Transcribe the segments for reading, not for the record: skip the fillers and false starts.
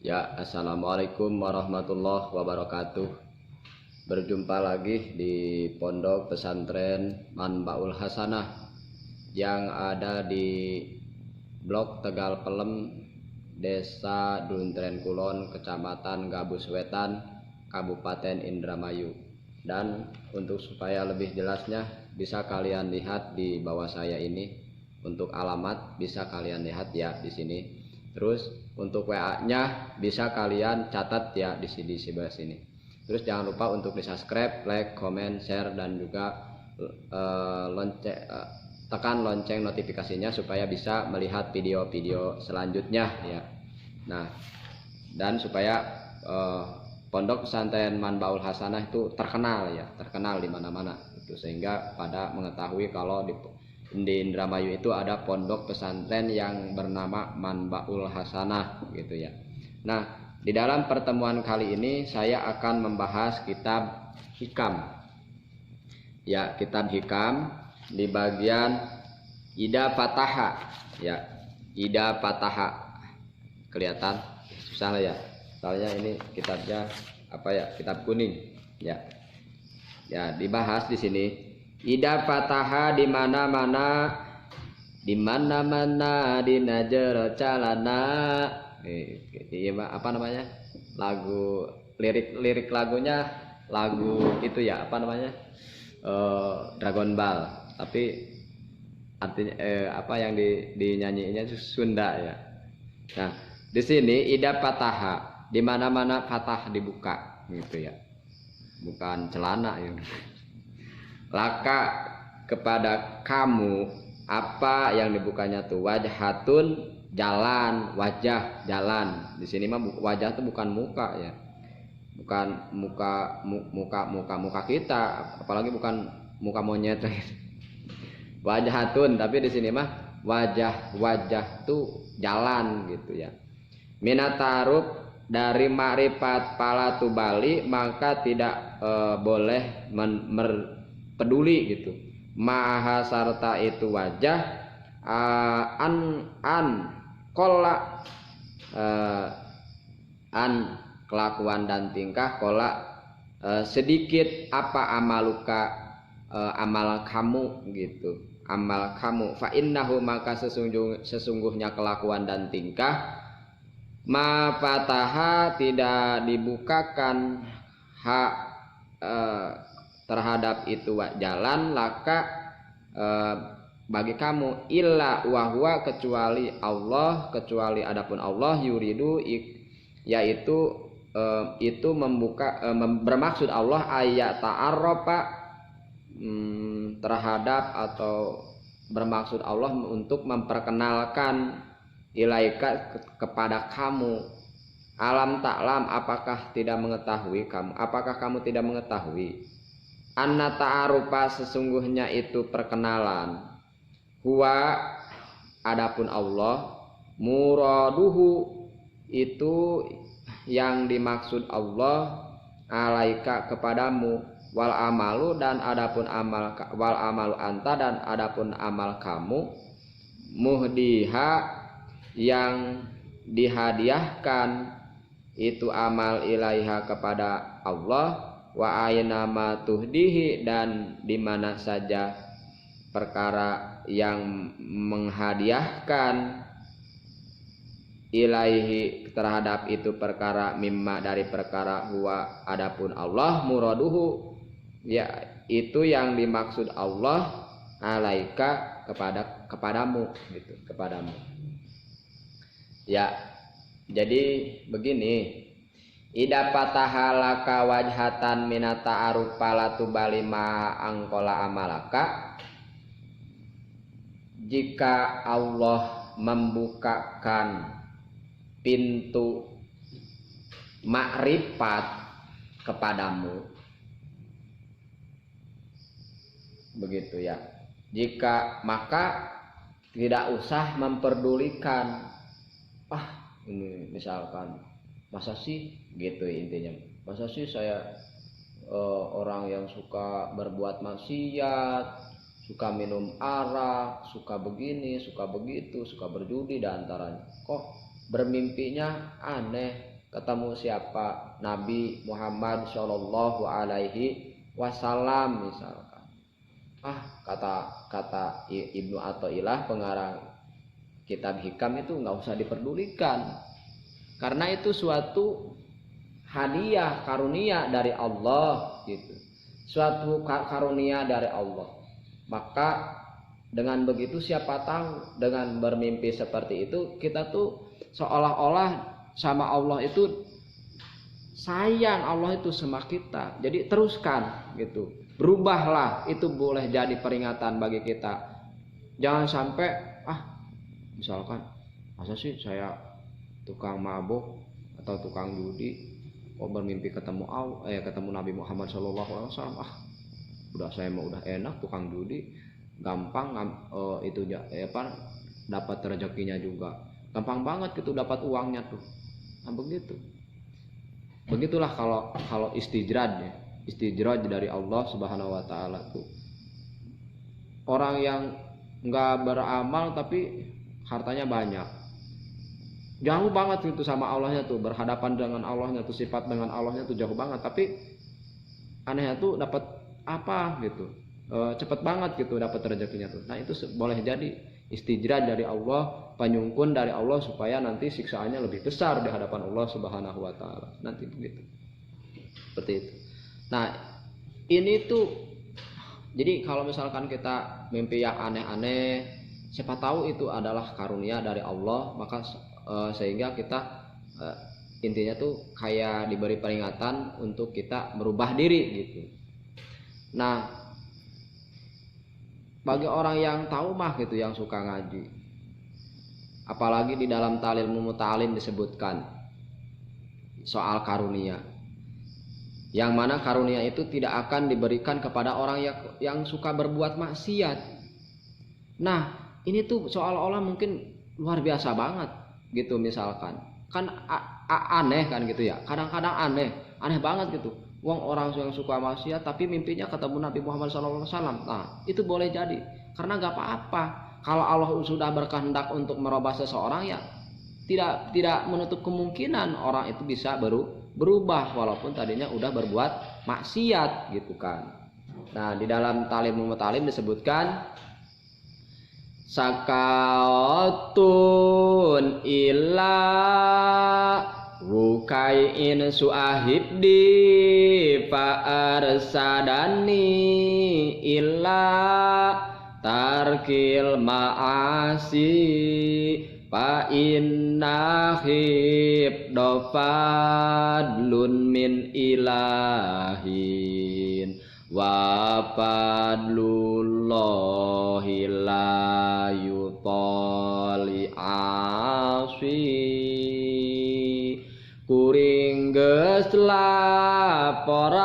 Ya, assalamualaikum warahmatullahi wabarakatuh. Berjumpa lagi di Pondok Pesantren Manbaul Hasanah yang ada di Blok Tegal Pelem, Desa Duntren Kulon, Kecamatan Gabus Wetan, Kabupaten Indramayu. Dan untuk supaya lebih jelasnya bisa kalian lihat di bawah saya ini. Untuk alamat bisa kalian lihat ya di sini. Terus untuk WA-nya bisa kalian catat ya di sini sebelah sini. Terus jangan lupa untuk di-subscribe, like, comment, share dan juga tekan lonceng notifikasinya supaya bisa melihat video-video selanjutnya ya. Nah, dan supaya Pondok Pesantren Manbaul Hasanah itu terkenal ya, terkenal di mana-mana itu, sehingga pada mengetahui kalau di Indramayu itu ada pondok pesantren yang bernama Manbaul Hasanah gitu ya. Nah, di dalam pertemuan kali ini saya akan membahas kitab Hikam. Ya, kitab Hikam di bagian Ida Fataha ya. Ida Fataha. Kelihatan susah lah ya. Soalnya ini kitabnya apa ya? Kitab kuning ya. Ya, dibahas di sini. Ida Fataha di mana-mana, di mana-mana di najero calana. Apa namanya? Lagu lirik lagunya lagu itu ya, apa namanya? Dragon Ball. Tapi artinya apa yang dinyanyinya itu Sunda ya. Nah, di sini Ida Fataha, di mana-mana fatah dibuka gitu ya. Bukan celana ya. Laka kepada kamu apa yang dibukanya tuh wajhatun jalan, wajah jalan. Di sini mah wajah tuh bukan muka ya, bukan muka kita, apalagi bukan muka monyet. Wajhatun, tapi di sini mah wajah tuh jalan gitu ya. Minatarub dari makrifat pala tubali maka tidak boleh peduli gitu. Maha sarta itu wajah kola kelakuan dan tingkah kola sedikit apa amaluka amal kamu gitu, amal kamu fa innahu maka sesungguhnya kelakuan dan tingkah ma fataha tidak dibukakan hak terhadap itu jalan laka bagi kamu illa wahwa kecuali Allah, kecuali adapun Allah yuridu yaitu itu membuka bermaksud Allah ayat ta'arrafa terhadap atau bermaksud Allah untuk memperkenalkan ilaika kepada kamu. Alam taklam apakah tidak mengetahui kamu? Apakah kamu tidak mengetahui? Anna ta'arufa sesungguhnya itu perkenalan. Huwa adapun Allah muraduhu itu yang dimaksud Allah alaika kepadamu wal amalu dan adapun amal wal amalu anta dan adapun amal kamu muhdiha yang dihadiahkan itu amal ilaiha kepada Allah wa aina ma tuhdihi dan di mana saja perkara yang menghadiahkan ilaihi terhadap itu perkara mimma dari perkara huwa adapun Allah muraduhu ya itu yang dimaksud Allah alaika kepadamu gitu, kepadamu ya. Jadi begini, ida fataha laka wajhatan minata arupa latubali ma angkola amalaka, jika Allah membukakan pintu makrifat kepadamu begitu ya, jika maka tidak usah memperdulikan ini misalkan masa sih gitu intinya, masa sih saya orang yang suka berbuat maksiat, suka minum arak, suka begini, suka begitu, suka berjudi dan antaranya, kok bermimpinya aneh, ketemu siapa? Nabi Muhammad Shallallahu Alaihi Wasallam misalkan. Kata Ibnu Athaillah pengarang kitab Hikam itu nggak usah diperdulikan, karena itu suatu hadiah karunia dari Allah gitu, suatu karunia dari Allah. Maka dengan begitu siapa tahu dengan bermimpi seperti itu kita tuh seolah-olah sama Allah itu sayang, Allah itu sama kita. Jadi teruskan gitu, berubahlah, itu boleh jadi peringatan bagi kita. Jangan sampai misalkan masa sih saya tukang mabuk atau tukang judi kok bermimpi ketemu Nabi Muhammad SAW. Udah saya mau udah enak tukang judi, gampang itu dapat rezekinya juga gampang banget gitu, dapat uangnya tuh. Nah begitulah kalau istijraj dari Allah Subhanahu wa taala tuh. Orang yang nggak beramal tapi hartanya banyak, jauh banget gitu sama Allahnya tuh, berhadapan dengan Allahnya tuh, sifat dengan Allahnya tuh jauh banget, tapi anehnya tuh dapat apa gitu, cepet banget gitu dapat rezekinya tuh. Nah itu boleh jadi istijraj dari Allah, penyungkun dari Allah, supaya nanti siksaannya lebih besar di hadapan Allah Subhanahu wa taala. Nanti begitu. Seperti itu. Nah, ini tuh jadi kalau misalkan kita mimpi yang aneh-aneh, siapa tahu itu adalah karunia dari Allah, maka sehingga kita intinya tuh kayak diberi peringatan untuk kita merubah diri gitu. Nah, bagi orang yang tahu mah gitu, yang suka ngaji, apalagi di dalam Ta'limul Muta'allim disebutkan soal karunia, yang mana karunia itu tidak akan diberikan kepada orang yang suka berbuat maksiat. Nah ini tuh seolah-olah mungkin luar biasa banget gitu, misalkan kan aneh kan gitu ya, kadang-kadang aneh banget gitu. Wong orang yang suka maksiat tapi mimpinya ketemu Nabi Muhammad SAW. Nah itu boleh jadi, karena gak apa-apa. Kalau Allah sudah berkehendak untuk merubah seseorang, ya tidak menutup kemungkinan orang itu bisa berubah walaupun tadinya udah berbuat maksiat gitu kan. Nah di dalam Ta'limul Muta'allim disebutkan sakaotun illa Wukai'in suahibdi fa'arsadani illa tarkil ma'asi fa'innahib dofadlun min ilahin wa fadlullahi la yutoli aswi kuring geus laporan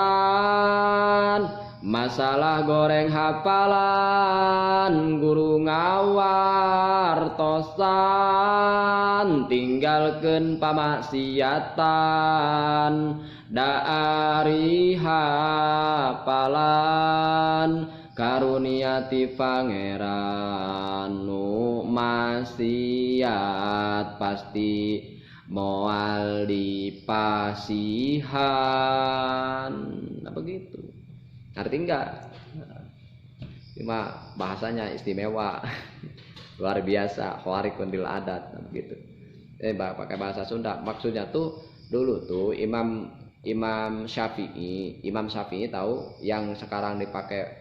masalah goreng hafalan guru ngawartosan tinggalkeun pamaksiatan daari hafalan karuniati pangeran nu maksiat pasti moal dipasihan. Nah begitu, ngerti enggak? Cuma bahasanya istimewa, luar biasa, khawariqun lil adat, nah begitu. Pakai bahasa Sunda, maksudnya tuh dulu tuh Imam Syafi'i tahu yang sekarang dipakai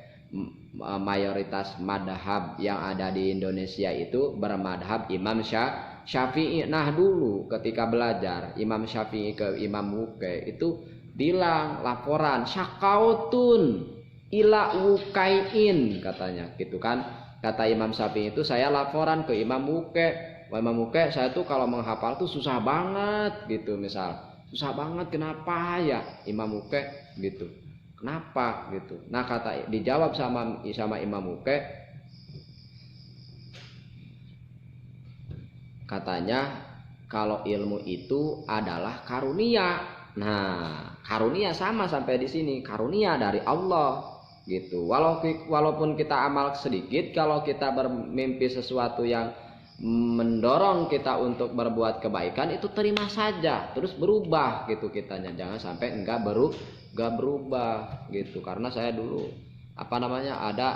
mayoritas madhab yang ada di Indonesia itu bermadhab Imam Syafi'i. Nah dulu ketika belajar Imam Syafi'i ke Imam Wukai itu bilang laporan syakautun ila Wukai'in katanya gitu kan. Kata Imam Syafi'i itu, saya laporan ke Imam Wukai, Imam Wukai saya tuh kalau menghafal tuh susah banget gitu, misal susah banget, kenapa ya Imam Wukai gitu, kenapa gitu. Nah kata dijawab sama Imam Wukai, katanya kalau ilmu itu adalah karunia. Nah karunia sama sampai di sini, karunia dari Allah gitu. Walaupun kita amal sedikit, kalau kita bermimpi sesuatu yang mendorong kita untuk berbuat kebaikan itu terima saja, terus berubah gitu kitanya, jangan sampai enggak berubah gitu. Karena saya dulu ada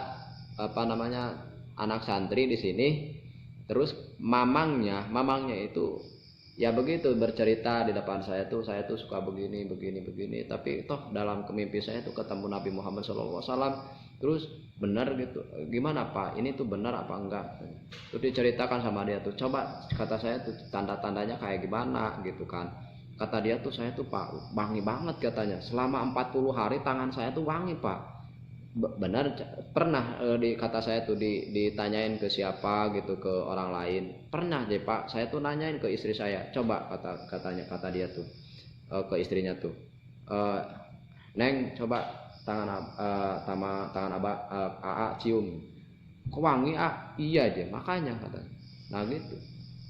anak santri di sini, terus mamangnya itu ya begitu bercerita di depan saya tuh suka begini, tapi toh dalam mimpi saya tuh ketemu Nabi Muhammad SAW, terus benar gitu. Gimana Pak, ini tuh benar apa enggak? Terus diceritakan sama dia tuh, coba kata saya tuh tanda-tandanya kayak gimana gitu kan. Kata dia tuh, saya tuh Pak wangi banget katanya, selama 40 hari tangan saya tuh wangi Pak. Benar, pernah kata saya tuh ditanyain ke siapa gitu, ke orang lain, pernah deh Pak, saya tuh nanyain ke istri saya, coba kata dia tuh ke istrinya tuh, Neng coba tangan abah AA cium, kok wangi iya aja makanya katanya. Nah gitu,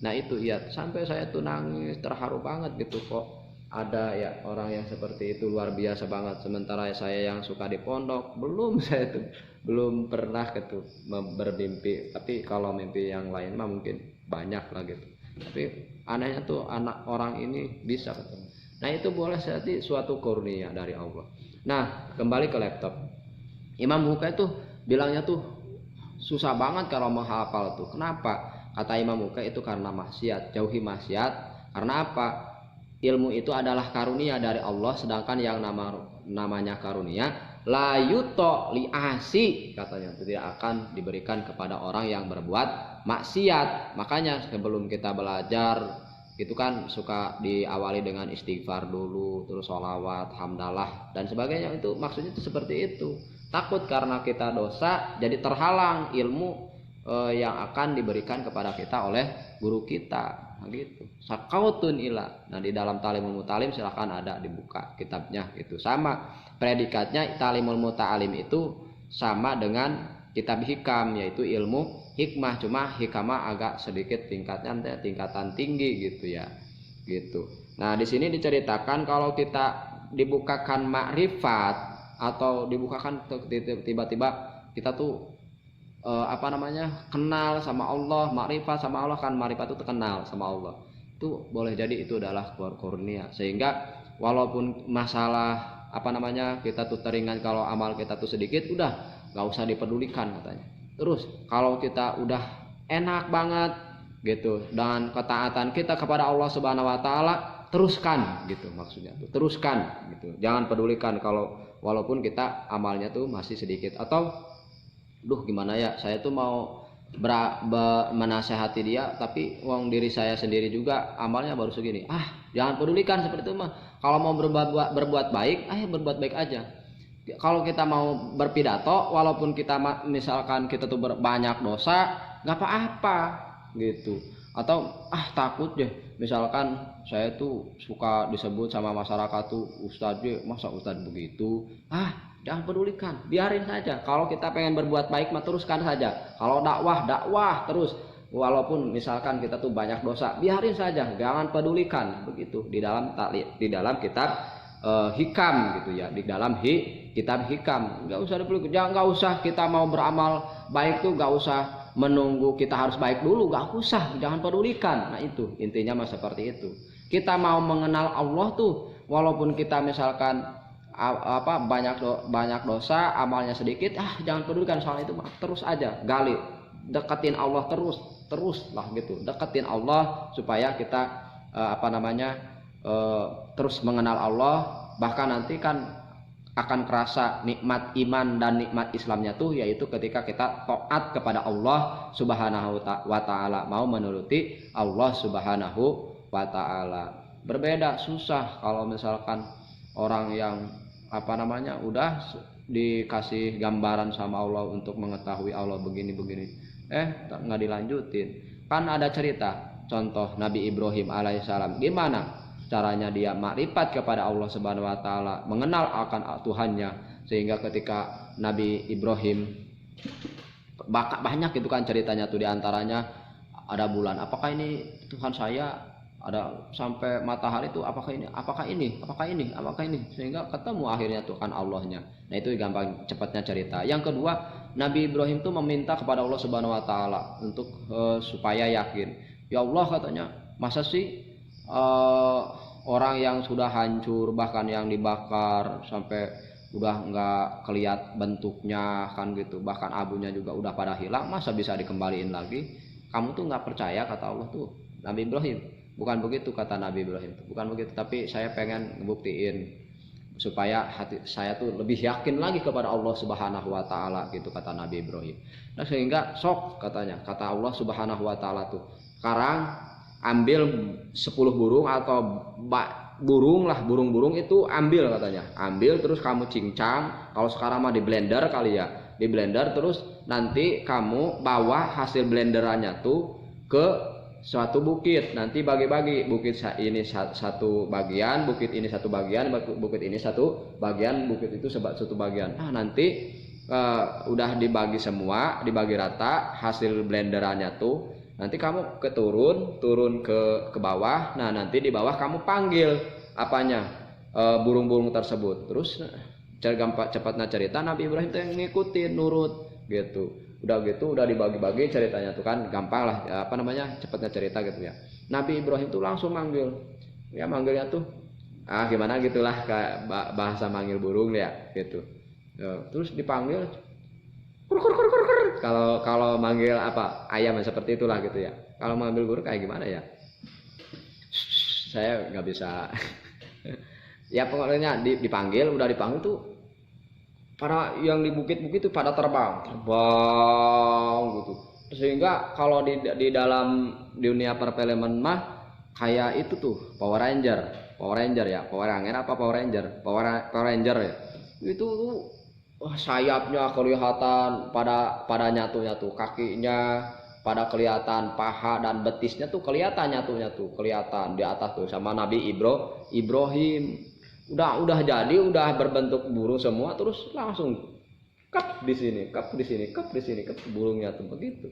nah itu iya, sampai saya tuh nangis terharu banget gitu, kok ada ya orang yang seperti itu, luar biasa banget. Sementara saya yang suka di pondok saya tuh belum pernah gitu bermimpi. Tapi kalau mimpi yang lain mah mungkin banyak lah gitu. Tapi anehnya tuh anak orang ini bisa ketemu. Nah itu boleh jadi suatu kurnia dari Allah. Nah kembali ke laptop, Imam Muka itu bilangnya tuh susah banget kalau menghafal tuh. Kenapa? Kata Imam Muka itu karena maksiat, jauhi maksiat. Karena apa? Ilmu itu adalah karunia dari Allah, sedangkan yang namanya karunia la yuto liasi, katanya itu tidak akan diberikan kepada orang yang berbuat maksiat. Makanya sebelum kita belajar itu kan suka diawali dengan istighfar dulu, terus sholawat, hamdalah dan sebagainya. Itu maksudnya itu seperti itu. Takut karena kita dosa jadi terhalang ilmu yang akan diberikan kepada kita oleh guru kita. Nah gitu, sakautun ila. Nah di dalam Talimul Muta'alim silahkan ada dibuka kitabnya gitu. Sama predikatnya Talimul Muta'alim itu sama dengan kitab hikam, yaitu ilmu hikmah, cuma hikmah agak sedikit tingkatan tinggi gitu ya. Gitu. Nah di sini diceritakan kalau kita dibukakan makrifat atau dibukakan tiba-tiba kita tuh kenal sama Allah, makrifat sama Allah kan, makrifat itu kenal sama Allah. Itu boleh jadi itu adalah kurnia. Sehingga walaupun masalah kita tuh teringan, kalau amal kita tuh sedikit, udah nggak usah dipedulikan katanya. Terus kalau kita udah enak banget gitu dan ketaatan kita kepada Allah Subhanahu wa taala, teruskan gitu maksudnya tuh. Teruskan gitu. Jangan pedulikan kalau walaupun kita amalnya tuh masih sedikit, atau gimana ya, saya tuh mau menasehati dia tapi uang diri saya sendiri juga amalnya baru segini. Jangan pedulikan seperti itu mah. Kalau mau berbuat baik, berbuat baik aja. Kalau kita mau berpidato walaupun kita misalkan kita tuh banyak dosa, nggak apa-apa gitu. Atau takut deh, misalkan saya tuh suka disebut sama masyarakat tuh ustadz, masa ustadz begitu, jangan pedulikan, biarin saja. Kalau kita pengen berbuat baik mah teruskan saja. Kalau dakwah terus, walaupun misalkan kita tuh banyak dosa, biarin saja, jangan pedulikan begitu. Di dalam kitab hikam gitu ya, di dalam kitab hikam, nggak usah dipedulikan. Nggak usah kita mau beramal baik tuh nggak usah menunggu kita harus baik dulu, nggak usah, jangan pedulikan. Nah itu intinya mah seperti itu. Kita mau mengenal Allah tuh walaupun kita misalkan banyak dosa, amalnya sedikit, jangan pedulikan soal itu, terus aja gali, deketin Allah terus lah gitu, deketin Allah supaya kita terus mengenal Allah. Bahkan nanti kan akan kerasa nikmat iman dan nikmat Islamnya tuh, yaitu ketika kita taat kepada Allah Subhanahu wa taala, mau menuruti Allah Subhanahu wa taala. Berbeda susah kalau misalkan orang yang udah dikasih gambaran sama Allah untuk mengetahui Allah begini nggak dilanjutin. Kan ada cerita contoh Nabi Ibrahim alaihissalam, gimana caranya dia makrifat kepada Allah Subhanahu wa taala, mengenal akan Tuhannya, sehingga ketika Nabi Ibrahim banyak itu kan ceritanya tuh, diantaranya ada bulan, apakah ini Tuhan saya ada sampai matahari itu apakah ini, apakah ini, apakah ini, apakah ini, sehingga ketemu akhirnya tuh kan Allahnya. Nah itu gampang cepatnya cerita. Yang kedua, Nabi Ibrahim tuh meminta kepada Allah Subhanahu Wa Taala untuk supaya yakin. Ya Allah katanya, masa sih orang yang sudah hancur, bahkan yang dibakar sampai udah nggak kelihat bentuknya kan gitu, bahkan abunya juga udah pada hilang, masa bisa dikembaliin lagi? Kamu tuh nggak percaya, kata Allah tuh Nabi Ibrahim. Bukan begitu kata Nabi Ibrahim, bukan begitu, tapi saya pengen ngebuktiin supaya hati saya tuh lebih yakin lagi kepada Allah Subhanahu Wa Taala gitu, kata Nabi Ibrahim. Nah sehingga sok katanya, kata Allah Subhanahu Wa Taala tuh, sekarang ambil 10 burung atau burung lah, burung-burung itu ambil katanya, ambil terus kamu cincang, kalau sekarang mah di blender kali ya, di blender, terus nanti kamu bawa hasil blenderannya tuh ke suatu bukit, nanti bagi-bagi, bukit ini satu bagian, bukit ini satu bagian, bukit ini satu bagian, bukit itu satu bagian. Nah nanti udah dibagi semua, dibagi rata hasil blenderannya tuh, nanti kamu turun ke bawah. Nah nanti di bawah kamu panggil apanya, burung-burung tersebut. Terus cepatnya cerita, Nabi Ibrahim tuh yang ngikutin, nurut gitu. Udah gitu udah dibagi-bagi ceritanya tuh kan, gampang lah apa namanya, cepatnya cerita gitu ya. Nabi Ibrahim tuh langsung manggil, ya manggilnya tuh gimana gitulah, kayak bahasa manggil burung ya gitu. Terus dipanggil kalau manggil apa ayam seperti itulah gitu ya. Kalau manggil burung kayak gimana ya, saya nggak bisa. Ya pokoknya dipanggil, udah dipanggil tuh para yang di bukit-bukit itu pada terbang gitu. Sehingga kalau di dalam dunia perfilman mah kayak itu tuh Power Ranger ya, Power Ranger apa Power Ranger ya. Itu tuh sayapnya kelihatan pada nyatu kakinya, pada kelihatan paha dan betisnya tuh kelihatan nyatu kelihatan di atas tuh sama Nabi Ibrahim. Udah jadi, udah berbentuk burung semua, terus langsung kep di sini, kep burungnya tuh begitu.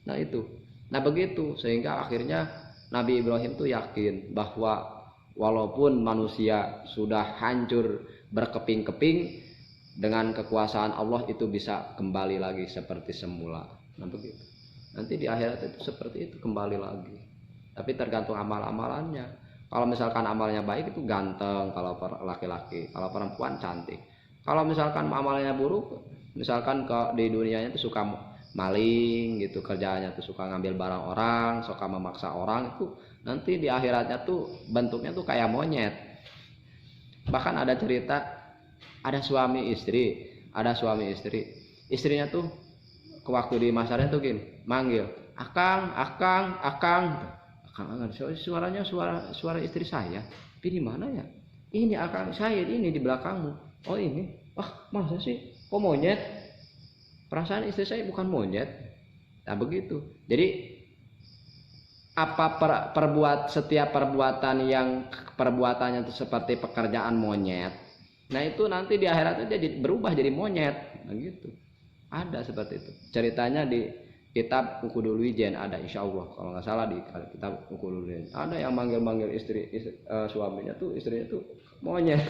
Nah itu, begitu sehingga akhirnya Nabi Ibrahim tuh yakin bahwa walaupun manusia sudah hancur berkeping-keping, dengan kekuasaan Allah itu bisa kembali lagi seperti semula. Nah begitu. Nanti di akhirat itu seperti itu, kembali lagi. Tapi tergantung amal-amalannya. Kalau misalkan amalnya baik itu ganteng kalau laki-laki, kalau perempuan cantik. Kalau misalkan amalnya buruk, misalkan di dunianya itu suka maling gitu, kerjaannya tuh suka ngambil barang orang, suka memaksa orang, itu nanti di akhiratnya tuh bentuknya tuh kayak monyet. Bahkan ada cerita, ada suami istri, istrinya tuh waktu di masarnya tuh gini, manggil, akang, suaranya suara istri saya. Tapi di mana ya? Ini akang saya, ini di belakangmu. Oh ini. Masa sih? Kok monyet? Perasaan istri saya bukan monyet. Nah begitu. Jadi apa setiap perbuatan yang perbuatannya itu seperti pekerjaan monyet, nah itu nanti di akhirat itu berubah jadi monyet. Nah gitu. Ada seperti itu. Ceritanya di kitab Ukudul Wijen ada, insya Allah kalau nggak salah di kitab Ukudul Wijen ada yang manggil suaminya tuh, istrinya tuh monyet.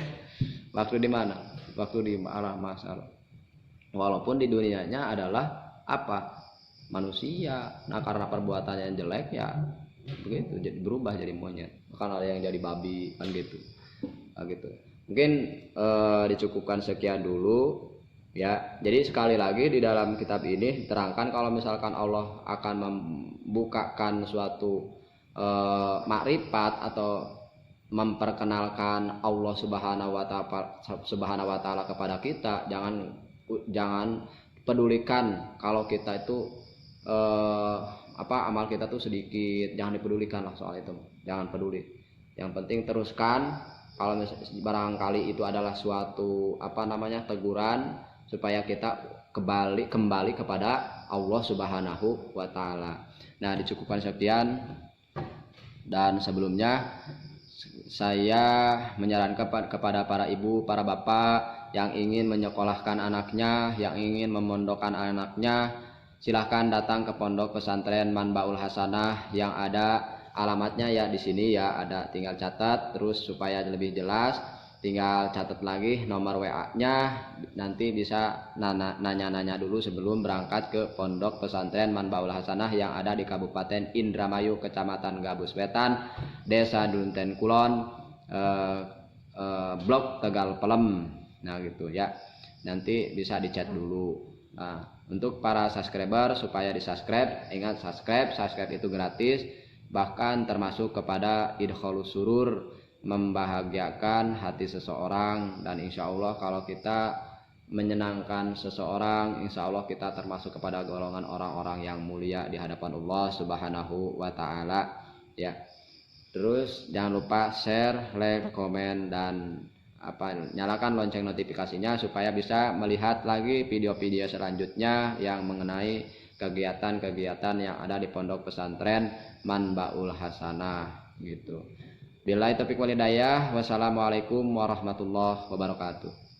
Waktu di mana? Waktu di arah masar. Walaupun di dunianya adalah apa? Manusia. Nah karena perbuatannya yang jelek ya begitu, jadi berubah jadi monyet. Bahkan ada yang jadi babi kan gitu. Nah, gitu. Mungkin dicukupkan sekian dulu. Ya, jadi sekali lagi di dalam kitab ini diterangkan kalau misalkan Allah akan membukakan suatu makrifat atau memperkenalkan Allah Subhanahu wa taala kepada kita, jangan pedulikan kalau kita itu amal kita tuh sedikit, jangan dipedulikan lah soal itu, jangan peduli. Yang penting teruskan. Kalau barangkali itu adalah suatu teguran, supaya kita kembali kepada Allah Subhanahu wa taala. Nah, dicukupkan sekian, dan sebelumnya saya menyarankan kepada para ibu, para bapak yang ingin menyekolahkan anaknya, yang ingin memondokkan anaknya, silahkan datang ke Pondok Pesantren Manbaul Hasanah yang ada alamatnya ya di sini ya, ada, tinggal catat. Terus supaya lebih jelas tinggal catat lagi nomor WA-nya, nanti bisa nanya-nanya dulu sebelum berangkat ke Pondok Pesantren Manbaul Hasanah yang ada di Kabupaten Indramayu, Kecamatan Gabus Wetan, Desa Dunten Kulon, Blok Tegal Pelem. Nah gitu ya, nanti bisa dicat dulu. Nah, untuk para subscriber, supaya di subscribe, ingat subscribe itu gratis, bahkan termasuk kepada idkholus surur, membahagiakan hati seseorang. Dan insya Allah kalau kita menyenangkan seseorang, insya Allah kita termasuk kepada golongan orang-orang yang mulia di hadapan Allah Subhanahu wa Ta'ala ya. Terus jangan lupa share, like, komen, dan nyalakan lonceng notifikasinya supaya bisa melihat lagi video-video selanjutnya yang mengenai kegiatan-kegiatan yang ada di Pondok Pesantren Manbaul Hasanah gitu. Billahi taufiq wal hidayah. Wassalamualaikum warahmatullahi wabarakatuh.